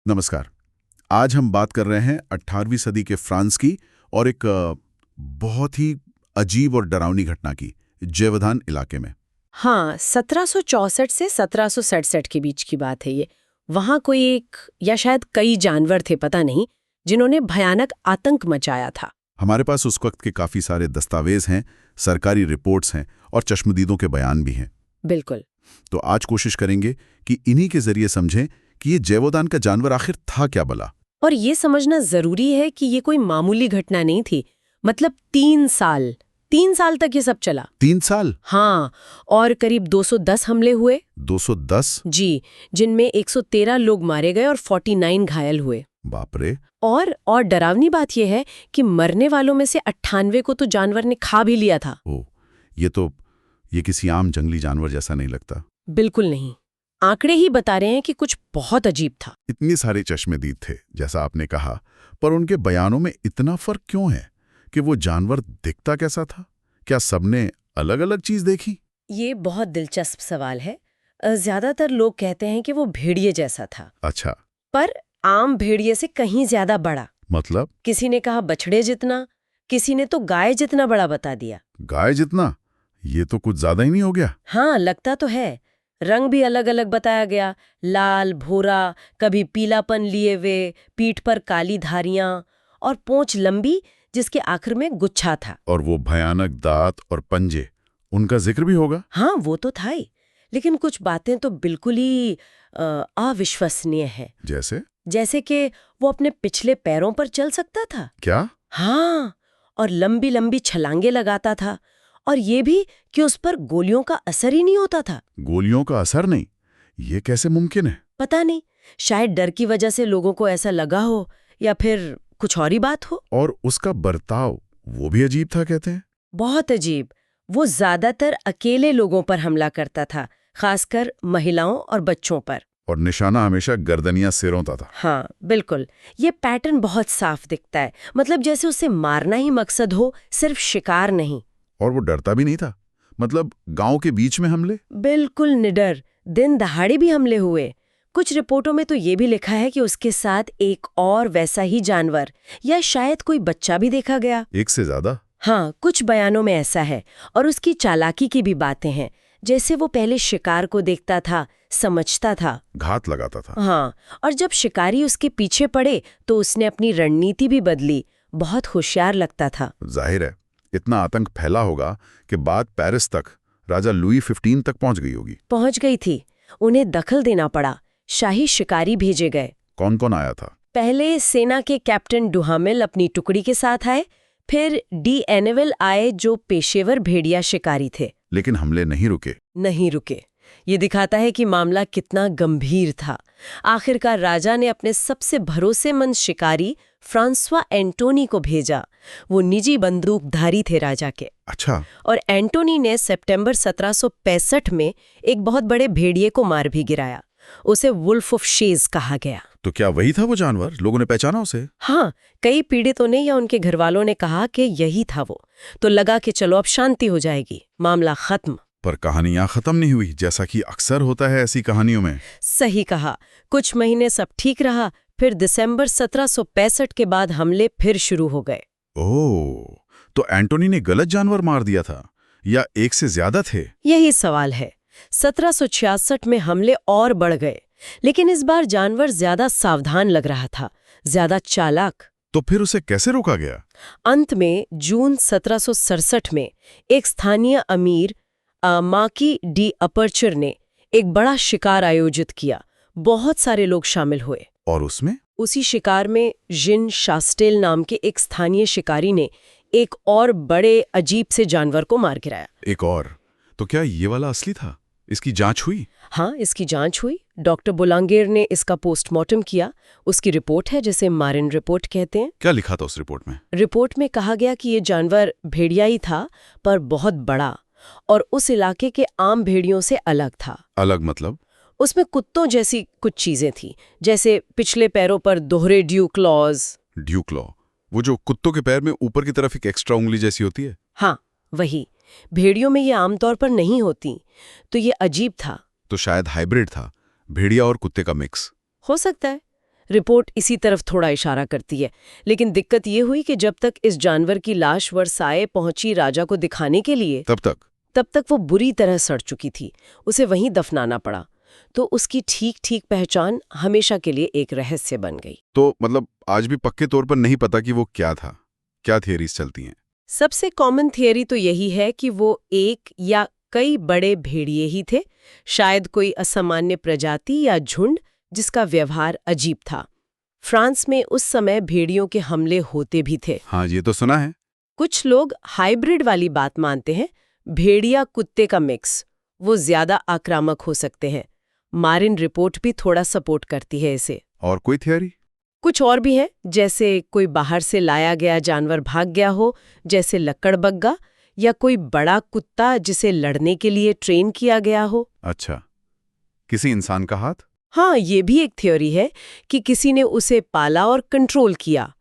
नमस्कार। आज हम बात कर रहे हैं 18वीं सदी के फ्रांस की और एक बहुत ही अजीब और डरावनी घटना की, जेवधान इलाके में। हाँ, 1764 से 1767 के बीच की बात है ये। वहाँ कोई एक या शायद कई जानवर थे, पता नहीं, जिन्होंने भयानक आतंक मचाया था। हमारे पास उस वक्त के काफ़ी सारे दस्तावेज हैं, सरकारी रिपोर्ट्स हैं और चश्मदीदों के बयान भी हैं। बिल्कुल। तो आज कोशिश करेंगे कि इन्हीं के जरिए समझें कि ये जेवोदान का जानवर आखिर था क्या भला। और ये समझना जरूरी है कि ये कोई मामूली घटना नहीं थी। मतलब 3 साल तक ये सब चला। 3 साल? हाँ, और करीब 210 हमले हुए। 210? जी, जिनमें 113 लोग मारे गए और 49 घायल हुए। बाप रे। और डरावनी बात यह है कि मरने वालों में से 98 को तो जानवर ने खा भी लिया था। ओ, ये किसी आम जंगली जानवर जैसा नहीं लगता। बिल्कुल नहीं। आंकड़े ही बता रहे हैं कि कुछ बहुत अजीब था। इतने सारे चश्मदीद थे, जैसा आपने कहा, पर उनके बयानों में इतना फर्क क्यों है कि वो जानवर दिखता कैसा था? क्या सबने अलग अलग चीज देखी? ये बहुत दिलचस्प सवाल है। ज्यादातर लोग कहते हैं कि वो भेड़िए जैसा था। अच्छा। पर आम भेड़िए से कहीं ज्यादा बड़ा। मतलब? किसी ने कहा बछड़े जितना, किसी ने तो गाय जितना बड़ा बता दिया। गाय जितना? ये तो कुछ ज्यादा ही नहीं हो गया? हाँ, लगता तो है। रंग भी अलग अलग बताया गया, लाल, भूरा, कभी पीलापन लिए हुए, पीठ पर काली धारियां और पूंछ लंबी जिसके आखिर में गुच्छा था। और वो भयानक दांत और पंजे, उनका जिक्र भी होगा? हाँ, वो तो था ही, लेकिन कुछ बातें तो बिल्कुल ही अविश्वसनीय है। जैसे कि वो अपने पिछले पैरों पर चल सकता था। क्या? हाँ, और लंबी लंबी छलांगे लगाता था। और ये भी कि उस पर गोलियों का असर ही नहीं होता था। गोलियों का असर नहीं? ये कैसे मुमकिन है? पता नहीं, शायद डर की वजह से लोगों को ऐसा लगा हो, या फिर कुछ और ही बात हो। और उसका बर्ताव, वो भी अजीब था कहते हैं। बहुत अजीब। वो ज्यादातर अकेले लोगों पर हमला करता था, खासकर महिलाओं और बच्चों पर। और निशाना हमेशा गर्दन या सिर होता था। हाँ, बिल्कुल। ये पैटर्न बहुत साफ दिखता है। मतलब जैसे उसे मारना ही मकसद हो, सिर्फ शिकार नहीं। और वो डरता भी नहीं था? मतलब गांव के बीच में हमले? बिल्कुल निडर। दिन दहाड़े भी हमले हुए। कुछ रिपोर्टों में तो ये भी लिखा है कि उसके साथ एक और वैसा ही जानवर या शायद कोई बच्चा भी देखा गया। एक से ज्यादा? हाँ, कुछ बयानों में ऐसा है। और उसकी चालाकी की भी बातें हैं, जैसे वो पहले शिकार को देखता था, समझता था, घात लगाता था। हाँ, और जब शिकारी उसके पीछे पड़े तो उसने अपनी रणनीति भी बदली। बहुत होशियार लगता था। जाहिर है, इतना आतंक फैला होगा कि बात पेरिस तक, राजा लुई 15 तक पहुंच गई होगी। पहुंच गई थी। उन्हें दखल देना पड़ा। शाही शिकारी भेजे गए। कौन कौन आया था? पहले सेना के कैप्टन डुहामेल अपनी टुकड़ी के साथ आए, फिर डी एनेविल आए जो पेशेवर भेड़िया शिकारी थे। लेकिन हमले नहीं रुके। ये दिखाता है कि मामला कितना गंभीर था। आखिरकार राजा ने अपने सबसे भरोसेमंद शिकारी फ्रांसवा एंटोनी को भेजा। वो निजी बंदूकधारी थे राजा के। अच्छा। और एंटोनी ने सितंबर 1765 में एक बहुत बड़े भेड़िए को मार भी गिराया। उसे वुल्फ ऑफ शेज कहा गया। तो क्या वही था वो जानवर? लोगों ने पहचाना उसे? हाँ, कई पीड़ितों ने या उनके घरवालों ने कहा कि यही था वो। तो लगा कि चलो अब शांति हो जाएगी, मामला खत्म। पर कहानी यहाँ खत्म नहीं हुई, जैसा कि अक्सर होता है ऐसी कहानियों में। सही कहा। कुछ महीने सब ठीक रहा, फिर दिसंबर 1765 के बाद हमले फिर शुरू हो गए। ओह, तो एंटोनी ने गलत जानवर मार दिया था या एक से ज्यादा थे? यही सवाल है। 1766 में हमले और बढ़ गए, लेकिन इस बार जानवर ज्यादा सावधान लग रहा था, ज्यादा चालाक। तो फिर उसे कैसे रोका गया? अंत में जून 1767 में एक स्थानीय अमीर माकी डी अपर्चर ने एक बड़ा शिकार आयोजित किया। बहुत सारे लोग शामिल हुए। और उसमें? उसी शिकार में जिन शास्टेल नाम के एक स्थानीय शिकारी ने एक और बड़े अजीब से जानवर को मार गिराया। एक और? तो क्या ये वाला असली था? इसकी जांच हुई? हाँ, इसकी जांच हुई। डॉक्टर बोलांगेर ने इसका पोस्टमार्टम किया। उसकी रिपोर्ट है, जिसे मारिन रिपोर्ट कहते हैं। क्या लिखा था उस रिपोर्ट में? रिपोर्ट में कहा गया कि ये जानवर भेड़िया ही था, पर बहुत बड़ा, और उस इलाके के आम भेड़ियों से अलग था। अलग मतलब? उसमें कुत्तों जैसी कुछ चीजें थी, जैसे पिछले पैरों पर दोहरे ड्यू क्लॉज। Due claw? वो जो कुत्तों के पैर में ऊपर की तरफ एक एक्स्ट्रा उंगली जैसी होती है? हाँ, वही। भेड़ियों में ये आमतौर पर नहीं होती, तो ये अजीब था। तो शायद हाइब्रिड था, भेड़िया और कुत्ते का मिक्स। हो सकता है। रिपोर्ट इसी तरफ थोड़ा इशारा करती है। लेकिन दिक्कत ये हुई कि जब तक इस जानवर की लाश वर्साए पहुंची राजा को दिखाने के लिए, तब तक वो बुरी तरह सड़ चुकी थी। उसे वहीं दफनाना पड़ा। तो उसकी ठीक ठीक पहचान हमेशा के लिए एक रहस्य बन गई। तो मतलब आज भी पक्के तौर पर नहीं पता कि वो क्या था। क्या थियरीज चलती हैं? सबसे कॉमन थियरी तो यही है कि वो एक या कई बड़े भेड़िए ही थे, शायद कोई असामान्य प्रजाति या झुंड जिसका व्यवहार अजीब था। फ्रांस में उस समय भेड़ियों के हमले होते भी थे। हाँ, ये तो सुना है। कुछ लोग हाइब्रिड वाली बात मानते हैं, भेड़िया कुत्ते का मिक्स, वो ज्यादा आक्रामक हो सकते हैं। मारिन रिपोर्ट भी थोड़ा सपोर्ट करती है इसे। और कोई थियरी? कुछ और भी है, जैसे कोई बाहर से लाया गया जानवर भाग गया हो, जैसे लकड़बग्गा, या कोई बड़ा कुत्ता जिसे लड़ने के लिए ट्रेन किया गया हो। अच्छा, किसी इंसान का हाथ? हाँ, ये भी एक थ्योरी है कि किसी ने उसे पाला और कंट्रोल किया,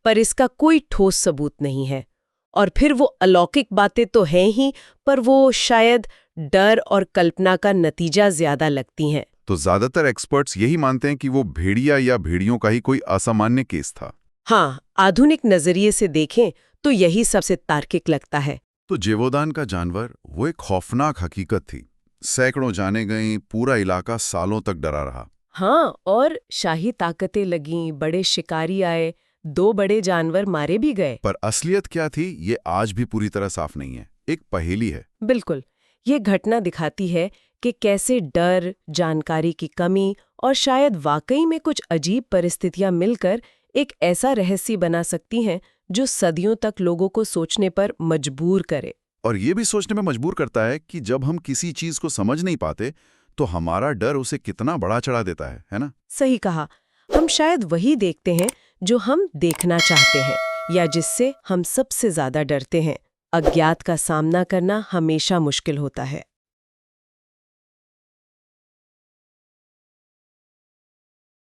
पर इसका कोई ठोस सबूत नहीं है। और फिर वो अलौकिक बातें तो हैं ही, पर वो शायद डर और कल्पना का नतीजा ज्यादा लगती हैं। तो ज्यादातर एक्सपर्ट्स यही मानते हैं कि वो भेड़िया या भेड़ियों का ही कोई असामान्य केस था। हाँ, आधुनिक नजरिए से देखें तो यही सबसे तार्किक लगता है। तो जेवोदान का जानवर वो एक खौफनाक हकीकत थी। सैकड़ों जाने गईं, पूरा इलाका सालों तक डरा रहा। हाँ, और शाही ताकतें लगीं, बड़े शिकारी आए, 2 बड़े जानवर मारे भी गए। पर असलियत क्या थी, ये आज भी पूरी तरह साफ नहीं है। एक पहेली है। बिल्कुल, ये घटना दिखाती है कि कैसे डर, जानकारी की कमी और शायद वाकई में कुछ अजीब परिस्थितियां मिलकर एक ऐसा रहस्य बना सकती हैं जो सदियों तक लोगों को सोचने पर मजबूर करे। और ये भी सोचने में मजबूर करता है कि जब हम किसी चीज को समझ नहीं पाते तो हमारा डर उसे कितना बड़ा चढ़ा देता है ना? सही कहा। हम शायद वही देखते हैं जो हम देखना चाहते हैं या जिससे हम सबसे ज्यादा डरते हैं। अज्ञात का सामना करना हमेशा मुश्किल होता है।